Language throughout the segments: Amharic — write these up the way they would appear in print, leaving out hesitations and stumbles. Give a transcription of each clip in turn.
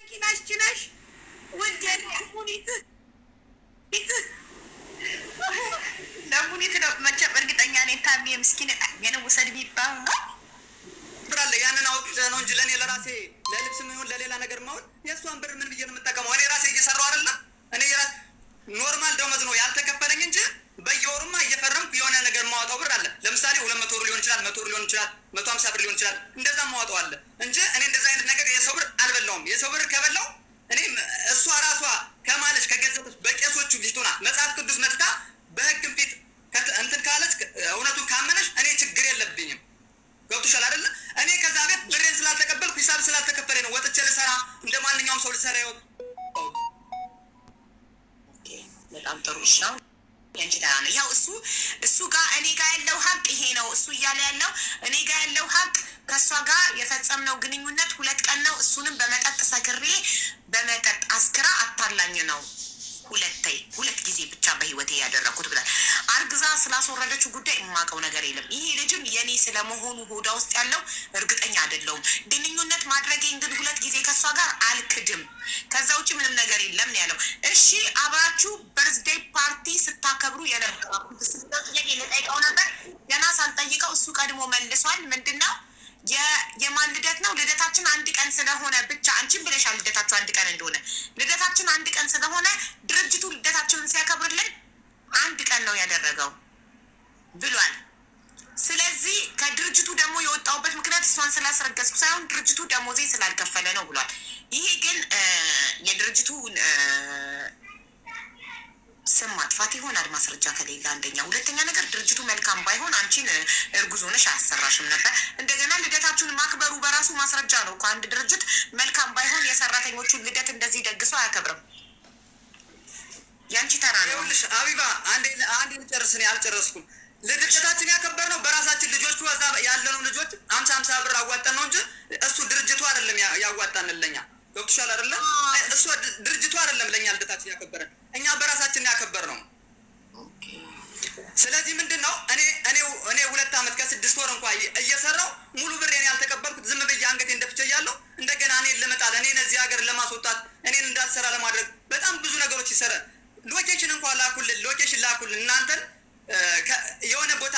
ኪናሽ ውድ ሙኒት ለሙኒት ነው መቼም እርግጠኛ ነኝ። ታሚ ምስኪን የነው ውሰድ ቢባል ብራለ ያንን አውጥተህ ነው እንጂ ለኔ ለራሴ ለልብስም ይሁን ለሌላ ነገር ማውን የእሷን ብር ምን ብዬ ነው የምጠቀመው? እኔ ራሴ እየሰራሁ አይደለም። እኔ የራስ ኖርማል ደመወዝ ነው ያልተከፈለኝ እንጂ በየወሩማ እየፈረምኩ የሆነ ነገር ማውጣው ብር አለ። ለምሳሌ 200 ብር ሊሆን ይችላል፣ 100 ብር ሊሆን ይችላል፣ 150 ብር ሊሆን ይችላል። እንደዛ ማውጣው አለ እንጂ እኔ እንደዛ አይነት ነገር የሰው ብር አልበላውም። የሰው ብር ከበላው እኔ እሷ ራሷ ከማለች ከገንዘብ በቄሶቹ ፊት ሆና መጽሐፍ ቅዱስ መጥታ በህግም ፊት እንትን ካለች እውነቱን ካመነች እኔ ችግር የለብኝም። ገብቶሻል አይደለ? እኔ ከዛ ቤት ብሬን ስላልተቀበልኩ ሂሳብ ስላልተከፈለኝ ነው ወጥቼ ልሰራ እንደ ማንኛውም ሰው ልሰራ ይወጥ። በጣም ጥሩ ነው። ያንቺ ታና ነው ያው እሱ ጋር እኔ ጋር ያለው ሀቅ ይሄ ነው። እሱ እያለ ያለው እኔ ጋር ያለው ሀቅ ከእሷ ጋር የፈጸምነው ግንኙነት 2 ቀን ነው። እሱንም በመጠጥ ሰክሬ በመጠጥ አስክራ አታላኝ ነው። 2 ጊዜ ብቻ በህይወቴ ያደረኩት ብላል። አርግዛ ስላስወረደችው ጉዳይ የማውቀው ነገር የለም። ይሄ ልጅም የኔ ስለመሆኑ ሆዳ ውስጥ ያለው እርግጠኛ አይደለሁም። ግንኙነት ማድረጌን ግን 2 ጊዜ ከእሷ ጋር አልክድም። ከዛ ውጭ ምንም ነገር የለም ነው ያለው። እሺ አብራችሁ በርዝዴይ ፓርቲ ስታከብሩ የነበራችሁ ጥያቄ ልጠይቀው ነበር። ገና ሳልጠይቀው እሱ ቀድሞ መልሷል። ምንድነው የማን ልደት ነው? ልደታችን 1 ቀን ስለሆነ ብቻ አንቺን ብለሻል። ልደታችሁ 1 ቀን እንደሆነ ልደታችን 1 ቀን ስለሆነ ድርጅቱ ልደታችንን ሲያከብርልን 1 ቀን ነው ያደረገው ብሏል። ስለዚህ ከድርጅቱ ደግሞ የወጣሁበት ምክንያት እሷን ስላስረገዝኩ ሳይሆን ድርጅቱ ደሞዜ ስላልከፈለ ነው ብሏል። ይሄ ግን የድርጅቱ ስም ማጥፋት ይሆናል ማስረጃ ከሌለ አንደኛ። ሁለተኛ ነገር ድርጅቱ መልካም ባይሆን አንቺን እርጉዝ ሆነሽ አያሰራሽም ነበር። እንደገና ልደታችሁን ማክበሩ በራሱ ማስረጃ ነው። ከአንድ ድርጅት መልካም ባይሆን የሰራተኞቹን ልደት እንደዚህ ደግሶ አያከብርም። ያንቺ ተራ ነው። ይኸውልሽ አቢባ አንድ ልጨርስ፣ እኔ አልጨረስኩም። ልደታችን ያከበርነው በራሳችን ልጆቹ እዛ ያለነው ልጆች 50 ብር አዋጣን ነው እንጂ እሱ ድርጅቱ አይደለም ያዋጣንልኛ። ገብቶሻል አይደለ? እሱ ድርጅቱ አይደለም ለኛ ልደታችን ያከበረን፣ እኛ በራሳችን ያከበርነው። ስለዚህ ምንድነው እኔ 2 ዓመት ከ6 ወር እንኳን እየሰራው ሙሉ ብሬን ያልተቀበልኩት ዝም ብዬ አንገቴን እንደፍቼ እያለሁ እንደገና እኔን ለመጣል እኔን እዚህ ሀገር ለማስወጣት እኔን እንዳልሰራ ለማድረግ በጣም ብዙ ነገሮች ይሰራ። ሎኬሽን እንኳን ላኩልን እናንተን የሆነ ቦታ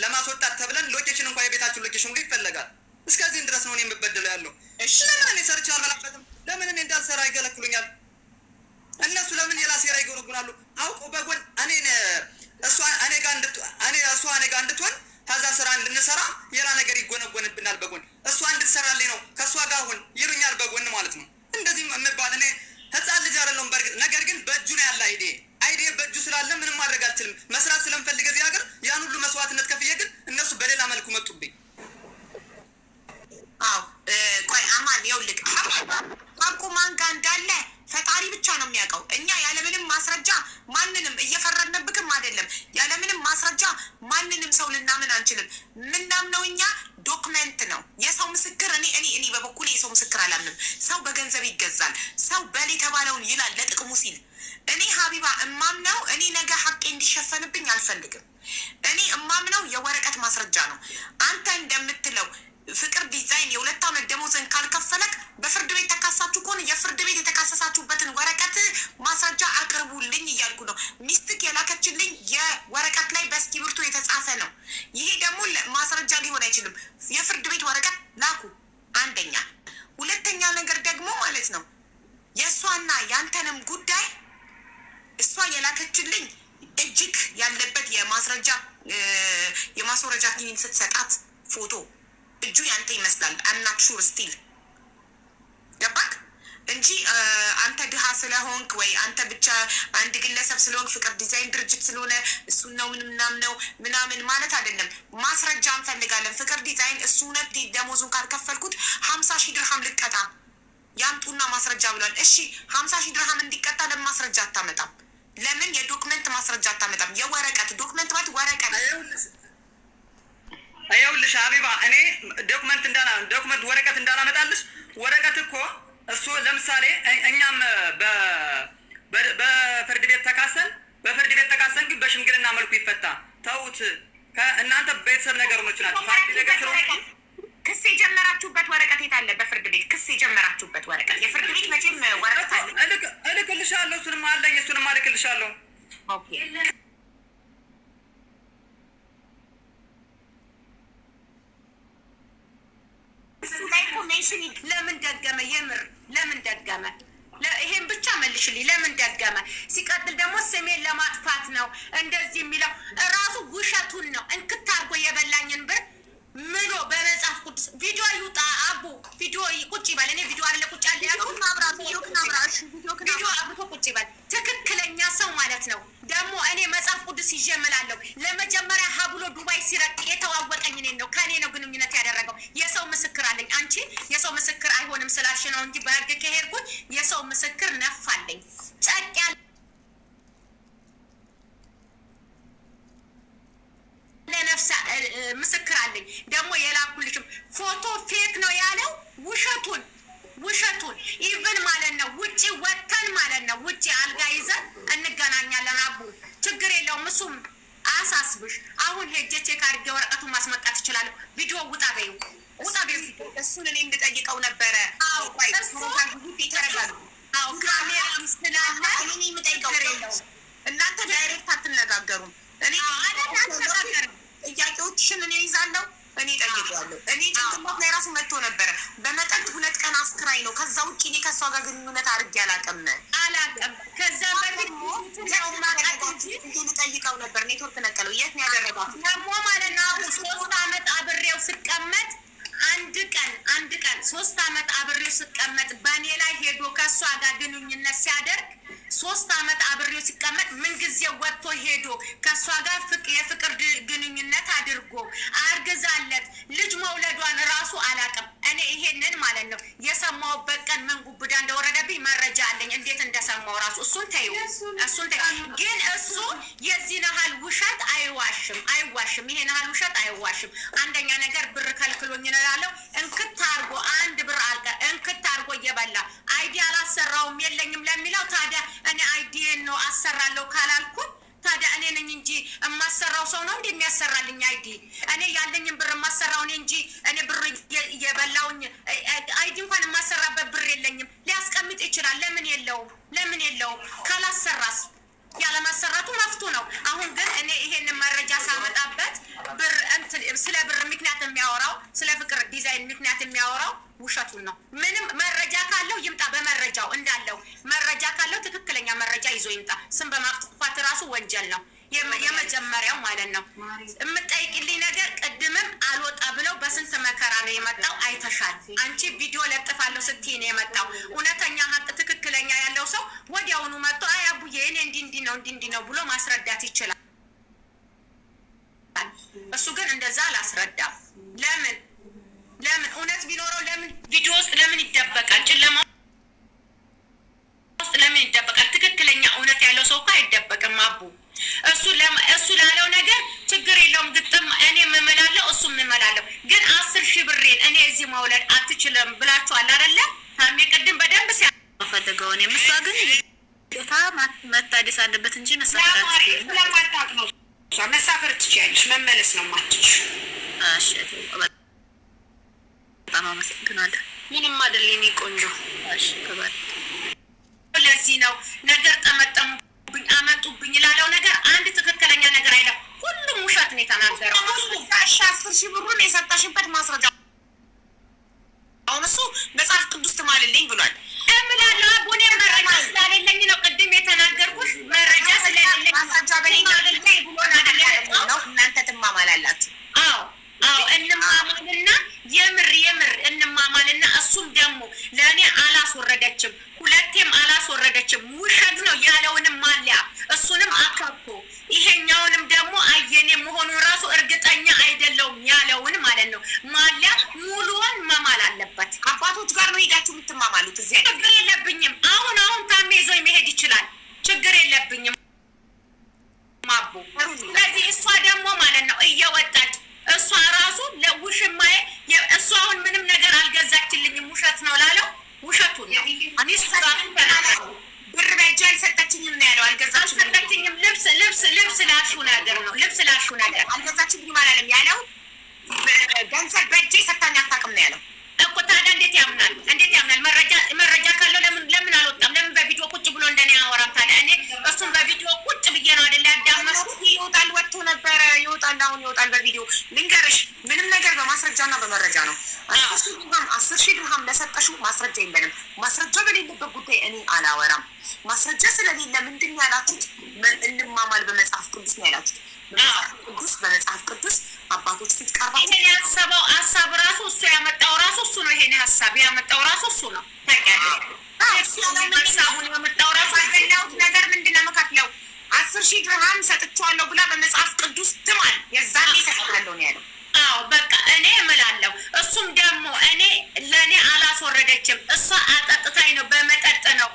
ለማስወጣት ተብለን ሎኬሽን እንኳን የቤታችሁ ሎኬሽን ግን ይፈለጋል። እስከዚህን ድረስ ነው እኔ የምበደለው ያለው። ለምን እኔ ሰርቼ አልበላበትም? ለምን እኔ እንዳልሰራ ይገለክሉኛል? እነሱ ለምን የላ ሴራ ይጎረጉናሉ? አውቆ በጎን እሷ እኔ ጋር እንድትሆን ከዛ ስራ እንድንሰራ የላ ነገር ይጎነጎንብናል በጎን። እሷ እንድትሰራልኝ ነው ከእሷ ጋር አሁን ይሉኛል በጎን ማለት ነው። እንደዚህ የምባል እኔ ህፃን ልጅ አይደለሁም። በእርግጥ ነገር ግን በእጁ ነው ያለ አይዴ በእጁ ስላለ ምንም ማድረግ አልችልም። መስራት ስለምፈልግ እዚህ ሀገር ያን ሁሉ መስዋዕትነት ከፍዬ ግን እነሱ በሌላ መልኩ መጡብኝ። አዎ ቆይ አማን ይኸውልህ ሀቁ ማን ጋር እንዳለ ፈጣሪ ብቻ ነው የሚያውቀው። እኛ ያለምንም ማስረጃ ማንንም እየፈረድንብክም አይደለም። ያለምንም ማስረጃ ማንንም ሰው ልናምን አንችልም። ምናምነው እኛ ዶክመንት ነው የሰው ምስክር። እኔ በበኩሌ የሰው ምስክር አላምንም። ሰው በገንዘብ ይገዛል። ሰው በል የተባለውን ይላል ለጥቅሙ ሲል። እኔ ሀቢባ እማምነው እኔ ነገ ሀቄ እንዲሸፈንብኝ አልፈልግም። እኔ እማምነው የወረቀት ማስረጃ ነው። አንተ እንደምትለው ፍቅር ዲዛይን የ2 ዓመት ደሞዝን ካልከፈለክ በፍርድ ቤት ተካሳችሁ ከሆነ የፍርድ ቤት የተካሰሳችሁበትን ወረቀት ማስረጃ አቅርቡልኝ እያልኩ ነው። ሚስትክ የላከችልኝ የወረቀት ላይ በእስክሪብቶ የተጻፈ ነው። ይሄ ደግሞ ማስረጃ ሊሆን አይችልም። የፍርድ ቤት ወረቀት ላኩ። አንደኛ። ሁለተኛ ነገር ደግሞ ማለት ነው የእሷና ያንተንም ጉዳይ እሷ የላከችልኝ እጅግ ያለበት የማስወረጃ ኪኒን ስትሰጣት ፎቶ እጁ ያንተ ይመስላል። አምናት ሹር ስቲል ገባክ እንጂ አንተ ድሃ ስለሆንክ ወይ አንተ ብቻ አንድ ግለሰብ ስለሆንክ ፍቅር ዲዛይን ድርጅት ስለሆነ እሱን ነው ምናምን ማለት አይደለም። ማስረጃ እንፈልጋለን። ፍቅር ዲዛይን እሱ እውነት ደሞዙን ካልከፈልኩት 50,000 ድርሃም ልቀጣ ያምጡና ማስረጃ ብሏል። እሺ 50,000 ድርሃም እንዲቀጣ ለምን ማስረጃ አታመጣም? ለምን የዶክመንት ማስረጃ አታመጣም? የወረቀት ዶክመንት ማለት ወረቀት። ይኸውልሽ ሀቢባ እኔ ዶክመንት ወረቀት እንዳላመጣልሽ ወረቀት እኮ እሱ ለምሳሌ እኛም በፍርድ ቤት ተካሰን ግን በሽምግልና መልኩ ይፈታ ተውት። እናንተ ቤተሰብ ነገሮች ናቸው። ክስ የጀመራችሁበት ወረቀት የት አለ? በፍርድ ቤት ክስ የጀመራችሁበት ወረቀት የፍርድ ቤት መቼም እልክልሻለሁ። እሱንም አለኝ፣ እሱንም አልክልሻለሁ። ኦኬ እሱ ላይ ኮሜንሽን ለምን ደገመ? የምር ለምን ደገመ? ይሄን ብቻ መልሽልኝ። ለምን ደገመ? ሲቀጥል ደግሞ ስሜን ለማጥፋት ነው እንደዚህ የሚለው እራሱ ውሸቱን ነው። እንክት አድርጎ የበላኝን ብር ምሎ በመጽሐፍ ቅዱስ ቪዲዮ ይውጣ። አቡ ቪዲዮ ቁጭ ይበል። እኔ ቪዲዮ አለ ቁጭ አለ ያልኩት ቪዲዮ አብቶ ቁጭ ይበል። ትክክለኛ ሰው ማለት ነው። ደግሞ እኔ መጽሐፍ ቅዱስ ይዤ እምላለሁ። ለመጀመሪያ ሀብሎ ዱባይ ሲረቅ የተዋወቀኝ እኔን ነው። ከእኔ ነው ግንኙነት ያደረገው። የሰው ምስክር አለኝ። አንቺ የሰው ምስክር አይሆንም ስላልሽ ነው እንጂ በህግ ከሄድኩኝ የሰው ምስክር ነፋለኝ። ጨቅ ያለ ለነፍሳ ምስክር አለኝ። ደግሞ የላኩልሽም ፎቶ ፌክ ነው ያለው ውሸቱን ኢቭን ማለት ነው። ውጪ ወተን ማለት ነው። ውጪ አልጋ ይዘን እንገናኛለን። አቡ ችግር የለውም። እሱም አሳስብሽ። አሁን ሄጄ ቼክ አድርጌ ወረቀቱን ማስመጣት እችላለሁ። ቪዲዮ ውጣ በይው። እሱን እኔ እንድጠይቀው ነበረ። ካሜራ ስላለ እኔ የምጠይቀው እናንተ ዳይሬክት አትነጋገሩም። እኔ ጥያቄዎችሽን እኔ ይዛለሁ። እኔ ጠይቀዋለሁ። እኔ ጭንቅላት ላይ ራሱ መጥቶ ነበረ። በመጠጥ 2 ቀን አስክራይ ነው። ከዛ ውጭ እኔ ከእሷ ጋር ግንኙነት አድርጌ አላውቅም። ከዛ በፊት ልጠይቀው ነበር። ኔትወርክ ነቀለው። የት ነው ያደረጋት? ደግሞ ማለት ነው 3 ዓመት አብሬው ስቀመጥ አንድ ቀን 3 ዓመት አብሬው ስቀመጥ በእኔ ላይ ሄዶ ከእሷ ጋር ግንኙነት ሲያደርግ 3 ዓመት አብሬው ሲቀመጥ ምንጊዜ ወጥቶ ሄዶ ከእሷ ጋር የፍቅር ግንኙነት አድርጎ አርግዛለት ልጅ መውለዷን ራሱ አላውቅም። እኔ ይሄንን ማለት ነው የሰማሁበት ቀን ምን ጉብዳ እንደወረደብኝ መረጃ አለኝ። እንዴት እንደሰማው ራሱ እሱን ተይው። ግን እሱ የዚህ ያህል ውሸት አይዋሽም። ይሄን ያህል ውሸት አይዋሽም። አንደኛ ነገር ብር ከልክሎኝ እላለሁ። እንክት አድርጎ አንድ ብር አልቀ እንክት አድርጎ እየበላ አይዲ አላሰራውም የለኝም ለሚለው ታዲያ እኔ አይዲን ነው አሰራለሁ ካላልኩት ታዲያ እኔ ነኝ እንጂ የማሰራው ሰው ነው እንደሚያሰራልኝ አይዲ። እኔ ያለኝን ብር የማሰራው እኔ እንጂ እኔ ብር የበላውኝ አይዲ እንኳን የማሰራበት ብር የለኝም። ሊያስቀምጥ ይችላል። ለምን የለውም? ካላሰራስ ያለማሰራቱ መፍቱ ነው። አሁን ግን እኔ ይሄንን መረጃ ሳመጣበት ብር ስለ ብር ምክንያት የሚያወራው ስለ ፍቅር ዲዛይን ምክንያት የሚያወራው ውሸቱን ነው። ምንም መረጃ ካለው ይምጣ። በመረጃው እንዳለው መረጃ ካለው ትክክለኛ መረጃ ይዞ ይምጣ። ስም በማጥፋት ራሱ ወንጀል ነው። የመጀመሪያው ማለት ነው። የምጠይቅልኝ ነገር ቅድምም አልወጣ ብለው በስንት መከራ ነው የመጣው። አይተሻል። አንቺ ቪዲዮ ለጥፋለሁ ስትይ ነው የመጣው። እውነተኛ ሀቅ ትክክለኛ ያለው ሰው ወዲያውኑ መጥቶ አይ አቡዬ እኔ እንዲህ ነው ብሎ ማስረዳት ይችላል። እሱ ግን እንደዛ አላስረዳም። ለምን እውነት ቢኖረው ለምን ቪዲዮ ውስጥ ለምን ይደበቃል? ጨለማ ውስጥ ለምን ይደበቃል? ትክክለኛ እውነት ያለው ሰው እኮ አይደበቅም። አቡ እሱ ላለው ነገር ችግር የለውም። ግጥም እኔ እምላለሁ እሱ እምላለሁ። ግን 10,000 ብሬን እኔ እዚህ መውለድ አትችልም ብላችኋል አይደለ? ታሜ ቅድም በደንብ ሲያፈልገው እኔ ምሳ ግን ጌታ መታደስ አለበት እንጂ ስለማታውቅ ነው። መሳፈር ትችያለሽ፣ መመለስ ነው ማትች። እሺ በጣም አመሰግናለሁ። ምንም አይደል የኔ ቆንጆ። እሺ ከበር ለዚህ ነው ነገር ጠመጠሙብኝ አመጡብኝ ላለው ነገር አንድ ትክክለኛ ነገር አይደለም። ሁሉም ውሸት ነው የተናገረው። እሺ 10,000 ብሩን የሰጣሽበት ማስረጃ አሁን እሱ መጽሐፍ ቅዱስ ትማልልኝ ብሏል። እምላለሁ አቡኔ መረጃ ስላለኝ ነው ቅድም የተናገርኩሽ። መረጃ ስለሌለኝ ማስረጃ በሌላ አይደለም ብሎና ነው እናንተ ትማማላላችሁ። አዎ እንማማልና የምር እንማማልና እሱም ደግሞ ለእኔ አላስወረደችም፣ 2ቴም አላስወረደችም። ውሸት ነው ያለውንም ማሊያ እሱንም አካቶ ይሄኛውንም ደግሞ አየኔ መሆኑን ራሱ እርግጠኛ አይደለውም ያለውን ማለት ነው። ማሊያ ሙሉውን መማል አለበት። አባቶች ጋር ነው ሄዳችሁ የምትማማሉት። እዚህ ችግር የለብኝም። አሁን ታሜ ይዞኝ መሄድ ይችላል። ችግር የለብኝም ማቡ። ስለዚህ እሷ ደግሞ ማለት ነው እየወጣች እሷ ራሱ ለውሽማዬ እሷ አሁን ምንም ነገር አልገዛችልኝም ውሸት ነው ላለው ውሸቱን ነው። ብር በእጅ አልሰጠችኝም ነው ያለው። አልገዛችልኝም ልብስ ላልሽው ነገር ነው። ልብስ ላልሽው ነገር አልገዛችልኝም አላለም ያለው። ገንዘብ በእጅ ሰጣኝ አታውቅም ነው ያለው እኮ። ታዲያ እንዴት ያምናል? መረጃ ካለው ለምን አልወጣም? ለምን በቪዲዮ ቁጭ ብሎ እንደኔ የለንም። ማስረጃ በሌለበት ጉዳይ እኔ አላወራም። ማስረጃ ስለሌለ ምንድን ያላችሁት? እንማማል በመጽሐፍ ቅዱስ ነው ያላችሁት። በመጽሐፍ ቅዱስ አባቶች ፊት ቀርባ ይሄን ያሰበው ሀሳብ ራሱ እሱ ያመጣው ራሱ እሱ ነው። ይሄን ሀሳብ ያመጣው ራሱ እሱ ነው። ሀሳቡን ያመጣው ራሱ ያገኘሁት ነገር ምንድን ነው መካፍለው 10,000 ድርሃም ሰጥቼዋለሁ ብላ በመጽሐፍ ቅዱስ ትማል የዛኔ ሰጥቻለሁ ነው ያለው። አዎ በቃ እኔ እምላለሁ። እሱም ደግሞ እኔ ለእኔ አላስወረደችም። እሷ አጠጥታኝ ነው፣ በመጠጥ ነው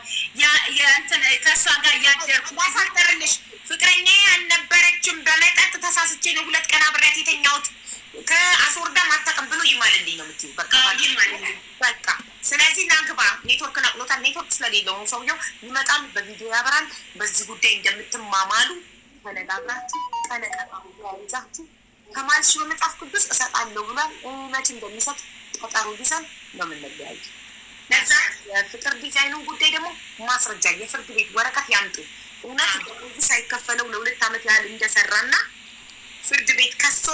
የእንትን ከእሷ ጋር እያደርኩ ባሳጠርልሽ ፍቅረኛ አልነበረችም። በመጠጥ ተሳስቼ ነው 2 ቀን አብሬያት የተኛሁት። ከአስወርዳ ማታቀም ብሎ ይማልልኝ ነው የምትይው። በቃ ይማልልኝ በቃ። ስለዚህ ናግባ ኔትወርክ ነቅሎታል። ኔትወርክ ስለሌለው ሰውየው ይመጣል፣ በቪዲዮ ያበራል። በዚህ ጉዳይ እንደምትማማሉ ተነጋግራችሁ ቀነቀጣ ይዛችሁ ከማልሽ በመጽሐፍ ቅዱስ እሰጣለሁ ብሏል። መቼ እንደሚሰጥ ቀጠሮ ዲዛይን ነው የምንለያዩ። ለዛ የፍቅር ዲዛይኑን ጉዳይ ደግሞ ማስረጃ የፍርድ ቤት ወረቀት ያምጡ። እውነት ሳይከፈለው ለ2 ዓመት ያህል እንደሰራና ፍርድ ቤት ከሶ